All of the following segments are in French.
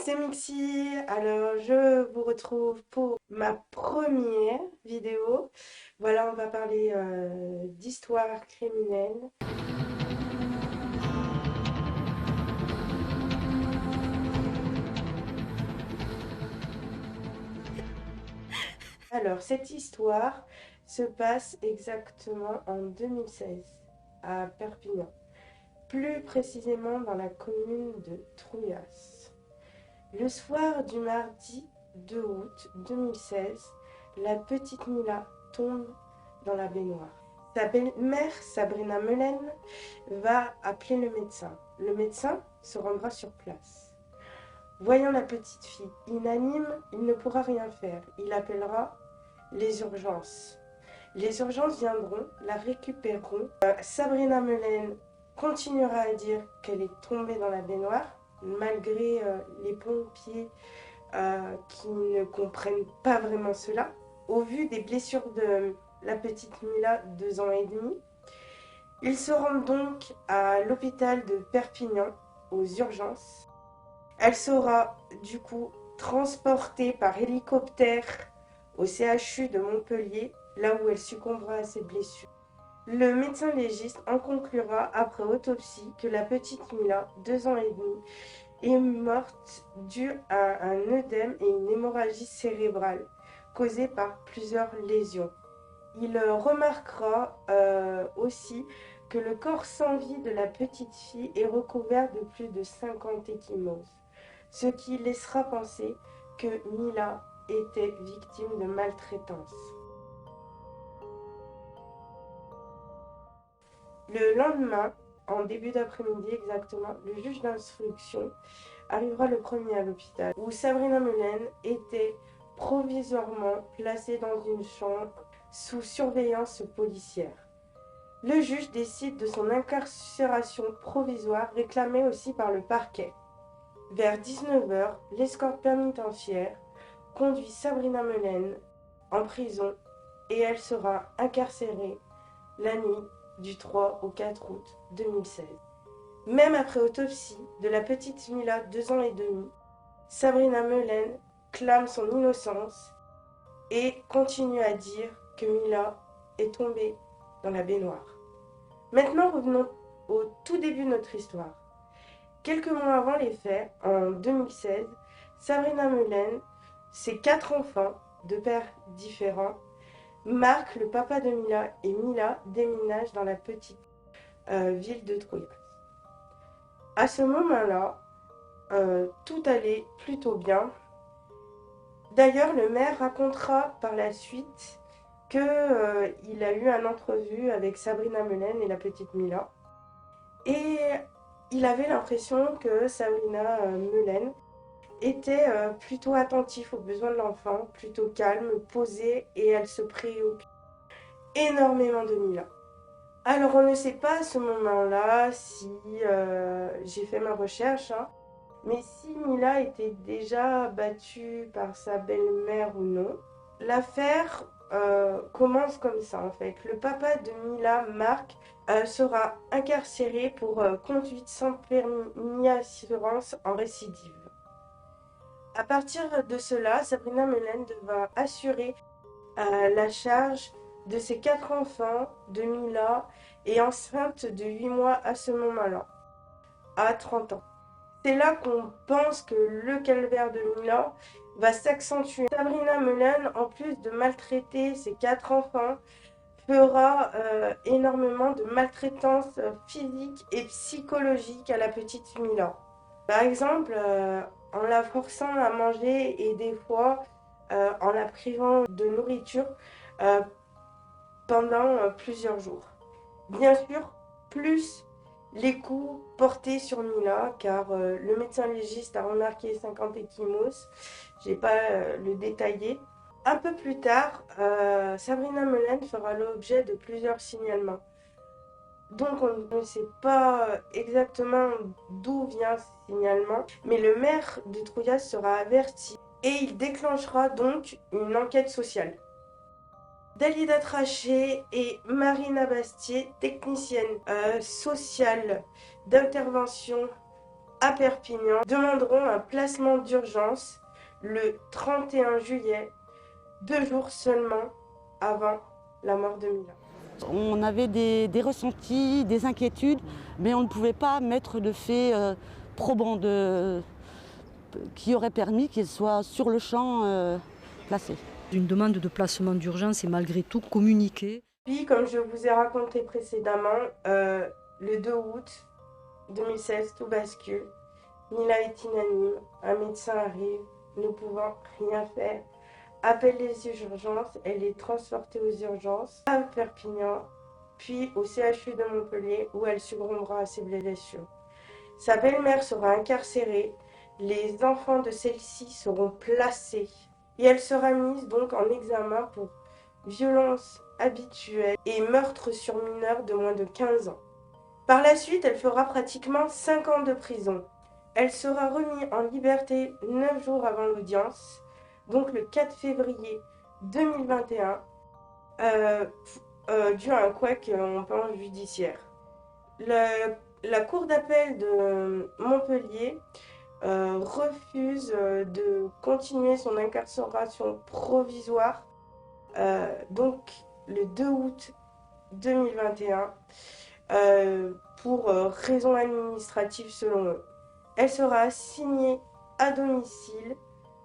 c'est Mixi. Alors, je vous retrouve pour ma première vidéo. Voilà, on va parler d'histoire criminelle. Alors, cette histoire se passe exactement en 2016 à Perpignan, plus précisément dans la commune de Trouillas. Le soir du mardi 2 août 2016, la petite Mila tombe dans la baignoire. Sa belle-mère, Sabrina Melen, va appeler le médecin. Le médecin se rendra sur place. Voyant la petite fille inanime, il ne pourra rien faire. Il appellera les urgences. Les urgences viendront, la récupéreront. Sabrina Melen continuera à dire qu'elle est tombée dans la baignoire, malgré les pompiers qui ne comprennent pas vraiment cela. Au vu des blessures de la petite Mila, 2 ans et demi, ils se rendent donc à l'hôpital de Perpignan, aux urgences. Elle sera du coup transportée par hélicoptère au CHU de Montpellier, là où elle succombera à ses blessures. Le médecin légiste en conclura après autopsie que la petite Mila, 2 ans et demi, est morte due à un œdème et une hémorragie cérébrale causée par plusieurs lésions. Il remarquera aussi que le corps sans vie de la petite fille est recouvert de plus de 50 ecchymoses, ce qui laissera penser que Mila était victime de maltraitance. Le lendemain, en début d'après-midi exactement, le juge d'instruction arrivera le premier à l'hôpital, où Sabrina Melen était provisoirement placée dans une chambre sous surveillance policière. Le juge décide de son incarcération provisoire, réclamée aussi par le parquet. Vers 19h, l'escorte pénitentiaire conduit Sabrina Melen en prison et elle sera incarcérée la nuit du 3 au 4 août 2016. Même après autopsie de la petite Mila, 2 ans et demi, Sabrina Melen clame son innocence et continue à dire que Mila est tombée dans la baignoire. Maintenant, revenons au tout début de notre histoire. Quelques mois avant les faits, en 2016, Sabrina Melen, ses 4 enfants, de pères différents, Marc, le papa de Mila, et Mila déménagent dans la petite ville de Trouillas. À ce moment-là, tout allait plutôt bien. D'ailleurs, le maire racontera par la suite qu'il a eu un entrevue avec Sabrina Melen et la petite Mila. Et il avait l'impression que Sabrina Melen était plutôt attentive aux besoins de l'enfant, plutôt calme, posée, et elle se préoccupe énormément de Mila. Alors on ne sait pas à ce moment-là si j'ai fait ma recherche, hein, mais si Mila était déjà battue par sa belle-mère ou non. L'affaire commence comme ça en fait. Le papa de Mila, Marc, sera incarcéré pour conduite sans permis ni assurance en récidive. À partir de cela, Sabrina Melen va assurer la charge de ses 4 enfants, de Mila, et enceinte de 8 mois à ce moment-là, à 30 ans. C'est là qu'on pense que le calvaire de Mila va s'accentuer. Sabrina Melen, en plus de maltraiter ses 4 enfants, fera énormément de maltraitance physique et psychologique à la petite Mila. Par exemple, en la forçant à manger et des fois en la privant de nourriture euh, pendant plusieurs jours. Bien sûr, plus les coups portés sur Mila, car le médecin légiste a remarqué 50 ecchymoses, je n'ai pas le détaillé. Un peu plus tard, Sabrina Melen fera l'objet de plusieurs signalements. Donc on ne sait pas exactement d'où vient ce signalement, mais le maire de Trouillas sera averti et il déclenchera donc une enquête sociale. Dalida Traché et Marina Bastier, technicienne sociale d'intervention à Perpignan demanderont un placement d'urgence le 31 juillet, 2 jours seulement avant la mort de Mila. On avait des ressentis, des inquiétudes, mais on ne pouvait pas mettre de faits probants qui auraient permis qu'il soit sur le champ placé. Une demande de placement d'urgence est malgré tout communiquée. Puis, comme je vous ai raconté précédemment, le 2 août 2016, tout bascule. Mila est inanime, un médecin arrive, ne pouvant rien faire, appelle les urgences, elle est transportée aux urgences à Perpignan, puis au CHU de Montpellier où elle succombera à ses blessures. Sa belle-mère sera incarcérée, les enfants de celle-ci seront placés et elle sera mise donc en examen pour violence habituelle et meurtre sur mineur de moins de 15 ans. Par la suite, elle fera pratiquement 5 ans de prison. Elle sera remise en liberté 9 jours avant l'audience, donc le 4 février 2021, dû à un couac en plan judiciaire. La cour d'appel de Montpellier refuse de continuer son incarcération provisoire, donc le 2 août 2021, pour raisons administratives selon eux. Elle sera assignée à domicile,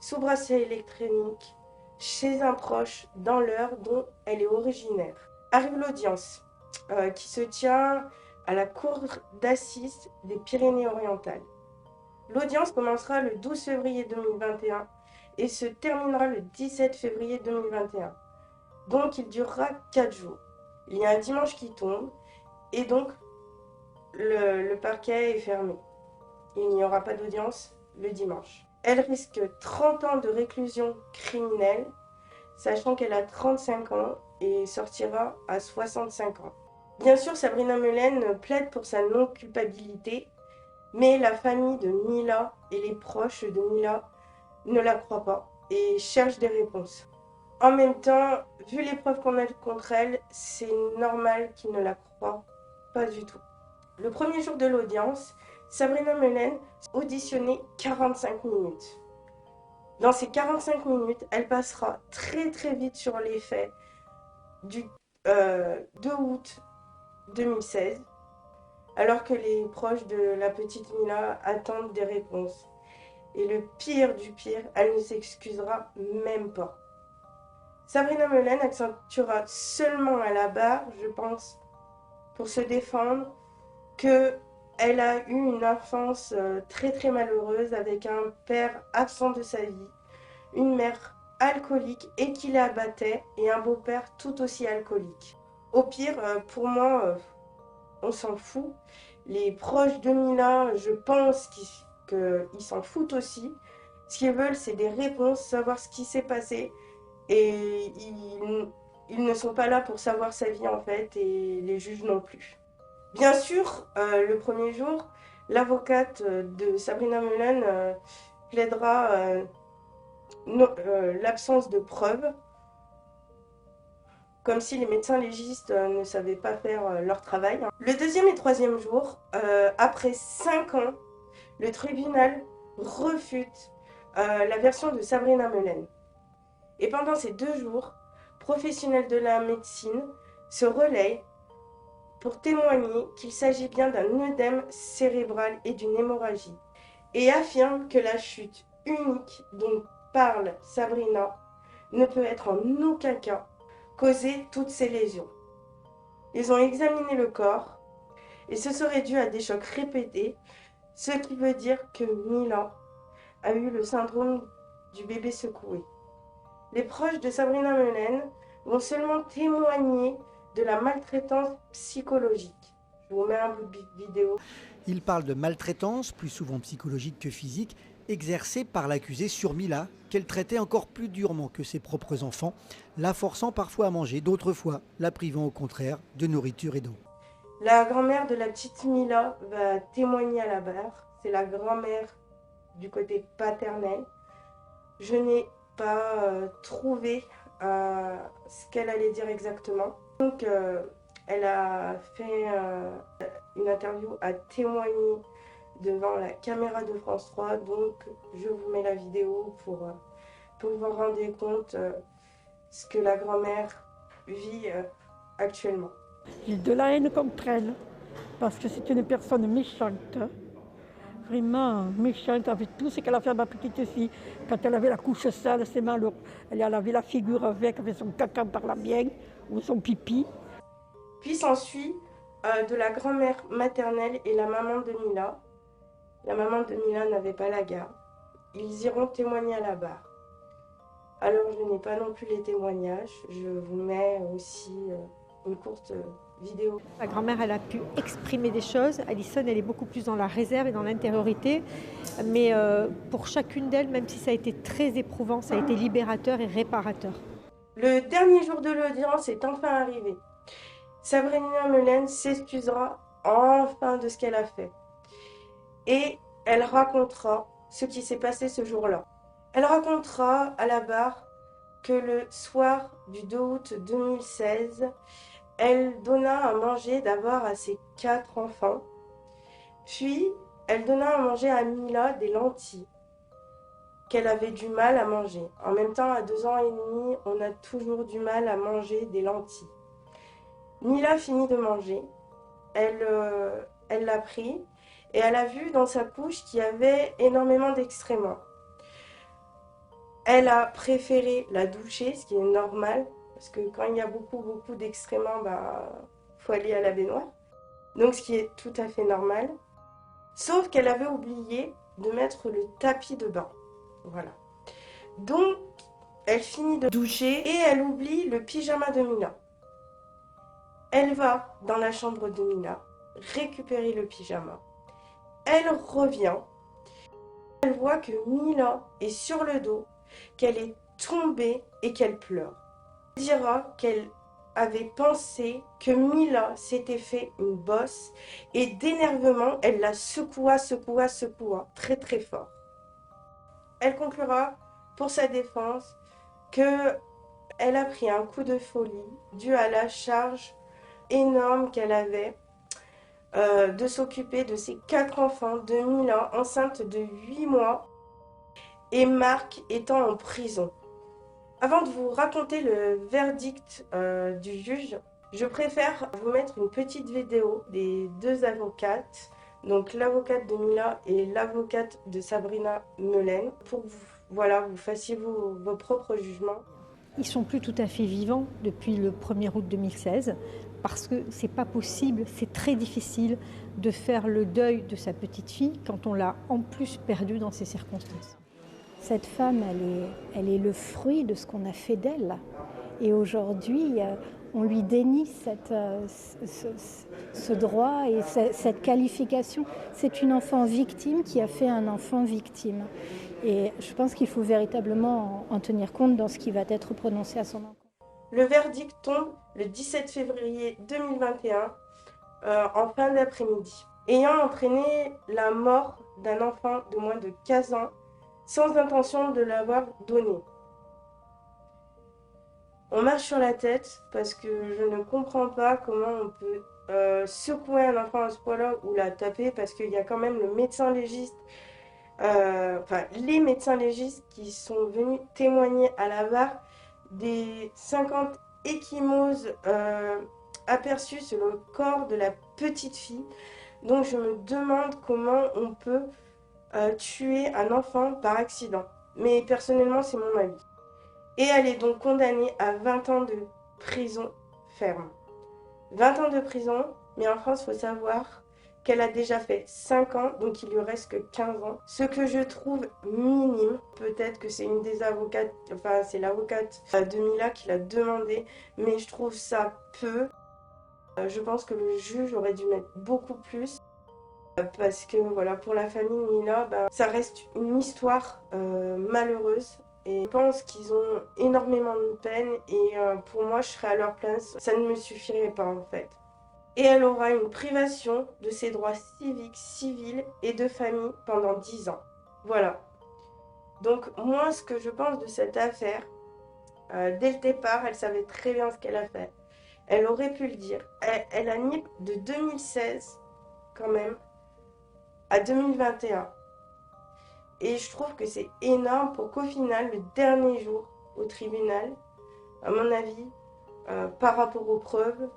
sous bracelet électronique, chez un proche dans l'heure dont elle est originaire. Arrive l'audience, qui se tient à la cour d'assises des Pyrénées-Orientales. L'audience commencera le 12 février 2021 et se terminera le 17 février 2021. Donc il durera 4 jours. Il y a un dimanche qui tombe et donc le parquet est fermé. Il n'y aura pas d'audience le dimanche. Elle risque 30 ans de réclusion criminelle, sachant qu'elle a 35 ans et sortira à 65 ans. Bien sûr, Sabrina Melen plaide pour sa non-culpabilité, mais la famille de Mila et les proches de Mila ne la croient pas et cherchent des réponses. En même temps, vu les preuves qu'on a contre elle, c'est normal qu'ils ne la croient pas du tout. Le premier jour de l'audience, Sabrina Melen auditionnait 45 minutes. Dans ces 45 minutes, elle passera très très vite sur les faits du 2 août 2016, alors que les proches de la petite Mila attendent des réponses. Et le pire du pire, elle ne s'excusera même pas. Sabrina Melen accentuera seulement à la barre, je pense, pour se défendre, qu'elle a eu une enfance très très malheureuse avec un père absent de sa vie, une mère alcoolique et qui la battait et un beau-père tout aussi alcoolique. Au pire, pour moi, on s'en fout. Les proches de Mila, je pense qu'ils s'en foutent aussi. Ce qu'ils veulent, c'est des réponses, savoir ce qui s'est passé. Et ils ne sont pas là pour savoir sa vie en fait, et les juges non plus. Bien sûr, le premier jour, l'avocate de Sabrina Melen plaidera l'absence de preuves, comme si les médecins légistes ne savaient pas faire leur travail. Le deuxième et troisième jour, après 5 ans, le tribunal refute la version de Sabrina Melen. Et pendant ces 2 jours, professionnels de la médecine se relayent pour témoigner qu'il s'agit bien d'un œdème cérébral et d'une hémorragie, et affirment que la chute unique dont parle Sabrina ne peut être en aucun cas causer toutes ces lésions. Ils ont examiné le corps et ce serait dû à des chocs répétés, ce qui veut dire que Mila a eu le syndrome du bébé secoué. Les proches de Sabrina Melen vont seulement témoigner de la maltraitance psychologique. Je vous mets un bout de vidéo. Il parle de maltraitance, plus souvent psychologique que physique, exercée par l'accusée sur Mila, qu'elle traitait encore plus durement que ses propres enfants, la forçant parfois à manger, d'autres fois la privant au contraire de nourriture et d'eau. La grand-mère de la petite Mila va témoigner à la barre. C'est la grand-mère du côté paternel. Je n'ai pas trouvé ce qu'elle allait dire exactement. Donc, elle a fait une interview, a témoigné devant la caméra de France 3. Donc je vous mets la vidéo pour vous vous rendre compte ce que la grand-mère vit actuellement. J'ai de la haine contre elle, parce que c'est une personne méchante, vraiment méchante avec tout ce qu'elle a fait à ma petite fille. Quand elle avait la couche sale, c'est malheureux. Elle a lavé la figure avec son caca par la mienne, ou son pipi. Puis s'ensuit de la grand-mère maternelle et la maman de Mila. La maman de Mila n'avait pas la garde. Ils iront témoigner à la barre. Alors je n'ai pas non plus les témoignages, je vous mets aussi une courte vidéo. La grand-mère, elle a pu exprimer des choses. Alison, elle est beaucoup plus dans la réserve et dans l'intériorité. Mais pour chacune d'elles, même si ça a été très éprouvant, ça a été libérateur et réparateur. Le dernier jour de l'audience est enfin arrivé. Sabrina Meulen s'excusera enfin de ce qu'elle a fait. Et elle racontera ce qui s'est passé ce jour-là. Elle racontera à la barre que le soir du 2 août 2016, elle donna à manger d'abord à ses 4 enfants. Puis, elle donna à manger à Mila des lentilles qu'elle avait du mal à manger. En même temps, à 2 ans et demi, on a toujours du mal à manger des lentilles. Mila finit de manger. Elle l'a pris et elle a vu dans sa couche qu'il y avait énormément d'excréments. Elle a préféré la doucher, ce qui est normal, parce que quand il y a beaucoup d'excréments, faut aller à la baignoire. Donc ce qui est tout à fait normal. Sauf qu'elle avait oublié de mettre le tapis de bain. Voilà. Donc, elle finit de doucher et elle oublie le pyjama de Mila. Elle va dans la chambre de Mila, récupérer le pyjama. Elle revient. Elle voit que Mila est sur le dos, qu'elle est tombée et qu'elle pleure. Elle dira qu'elle avait pensé que Mila s'était fait une bosse et d'énervement, elle la secoua très très fort. Elle conclura pour sa défense qu'elle a pris un coup de folie dû à la charge énorme qu'elle avait de s'occuper de ses 4 enfants, de Mila enceinte de 8 mois et Marc étant en prison. Avant de vous raconter le verdict du juge, je préfère vous mettre une petite vidéo des 2 avocates, donc l'avocate de Mila et l'avocate de Sabrina Meulen, pour que vous fassiez vos propres jugements. Ils sont plus tout à fait vivants depuis le 1er août 2016 parce que c'est pas possible, c'est très difficile de faire le deuil de sa petite fille quand on l'a en plus perdue dans ces circonstances. Cette femme, elle est le fruit de ce qu'on a fait d'elle. Et aujourd'hui, on lui dénie ce droit et cette qualification. C'est une enfant victime qui a fait un enfant victime. Et je pense qu'il faut véritablement en tenir compte dans ce qui va être prononcé à son encontre. Le verdict tombe le 17 février 2021 en fin d'après-midi, ayant entraîné la mort d'un enfant de moins de 15 ans sans intention de l'avoir donné. On marche sur la tête parce que je ne comprends pas comment on peut secouer un enfant à ce point-là ou la taper, parce qu'il y a quand même le médecin légiste, les médecins légistes qui sont venus témoigner à la barre des 50 ecchymoses aperçues sur le corps de la petite fille. Donc je me demande comment on peut tuer un enfant par accident. Mais personnellement, c'est mon avis. Et elle est donc condamnée à 20 ans de prison ferme. 20 ans de prison, mais en France, il faut savoir qu'elle a déjà fait 5 ans, donc il lui reste que 15 ans. Ce que je trouve minime, peut-être que c'est une des avocates, enfin c'est l'avocate de Mila qui l'a demandé, mais je trouve ça peu. Je pense que le juge aurait dû mettre beaucoup plus. Parce que voilà, pour la famille Mila, ça reste une histoire malheureuse. Et je pense qu'ils ont énormément de peine et pour moi, je serais à leur place. Ça ne me suffirait pas en fait. Et elle aura une privation de ses droits civiques, civils et de famille pendant 10 ans. Voilà. Donc moi, ce que je pense de cette affaire, dès le départ, elle savait très bien ce qu'elle a fait. Elle aurait pu le dire. Elle a mis de 2016 quand même à 2021. Et je trouve que c'est énorme pour qu'au final, le dernier jour au tribunal, à mon avis, par rapport aux preuves,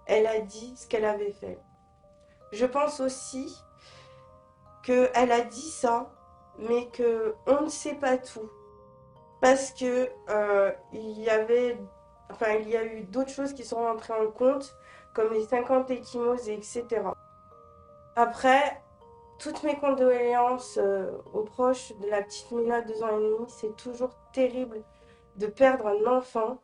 elle a dit ce qu'elle avait fait. Je pense aussi qu'elle a dit ça, mais qu'on ne sait pas tout. Parce que il y a eu d'autres choses qui sont rentrées en compte, comme les 50 ecchymoses, etc. Après, toutes mes condoléances aux proches de la petite Mina, 2 ans et demi. C'est toujours terrible de perdre un enfant.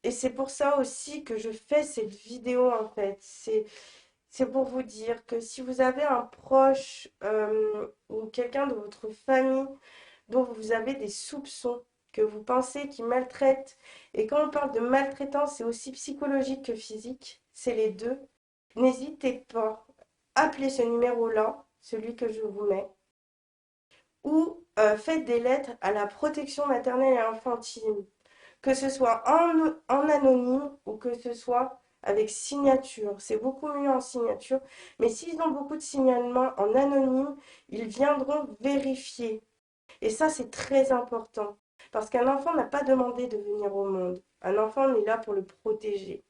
Et c'est pour ça aussi que je fais cette vidéo en fait. C'est pour vous dire que si vous avez un proche ou quelqu'un de votre famille dont vous avez des soupçons, que vous pensez qu'il maltraite, et quand on parle de maltraitance, c'est aussi psychologique que physique, c'est les deux, n'hésitez pas, appelez ce numéro-là, celui que je vous mets, ou faites des lettres à la protection maternelle et infantile, que ce soit en anonyme ou que ce soit avec signature. C'est beaucoup mieux en signature, mais s'ils ont beaucoup de signalements en anonyme, ils viendront vérifier. Et ça, c'est très important, parce qu'un enfant n'a pas demandé de venir au monde. Un enfant, on est là pour le protéger.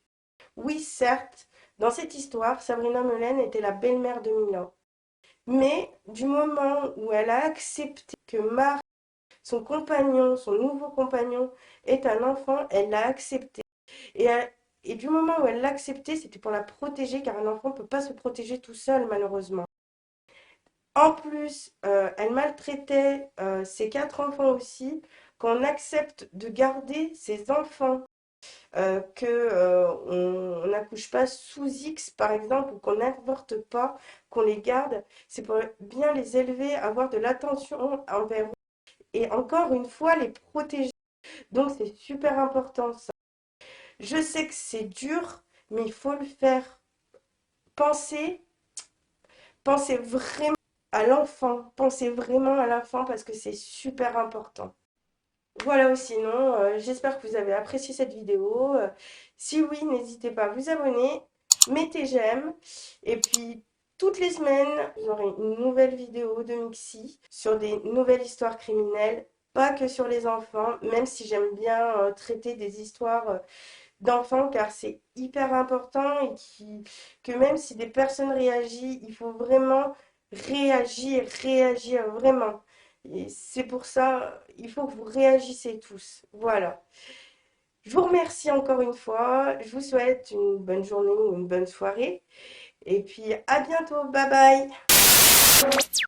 Oui, certes, dans cette histoire, Sabrina Melen était la belle-mère de Mila. Mais du moment où elle a accepté que Marc, son compagnon, son nouveau compagnon, est un enfant, elle l'a accepté. Et du moment où elle l'a accepté, c'était pour la protéger, car un enfant ne peut pas se protéger tout seul, malheureusement. En plus, elle maltraitait ses 4 enfants aussi. Qu'on accepte de garder ses enfants, qu'on n'accouche pas sous X par exemple, ou qu'on n'avorte pas, qu'on les garde, c'est pour bien les élever, avoir de l'attention envers eux et encore une fois les protéger. Donc c'est super important ça. Je sais que c'est dur, mais il faut le faire. Pensez vraiment à l'enfant, pensez vraiment à l'enfant parce que c'est super important. Voilà, ou sinon, j'espère que vous avez apprécié cette vidéo. Si oui, n'hésitez pas à vous abonner, mettez j'aime. Et puis, toutes les semaines, vous aurez une nouvelle vidéo de Mixi sur des nouvelles histoires criminelles. Pas que sur les enfants, même si j'aime bien traiter des histoires d'enfants, car c'est hyper important et que même si des personnes réagissent, il faut vraiment réagir vraiment. Et c'est pour ça, il faut que vous réagissez tous. Voilà. Je vous remercie encore une fois. Je vous souhaite une bonne journée ou une bonne soirée. Et puis à bientôt. Bye bye.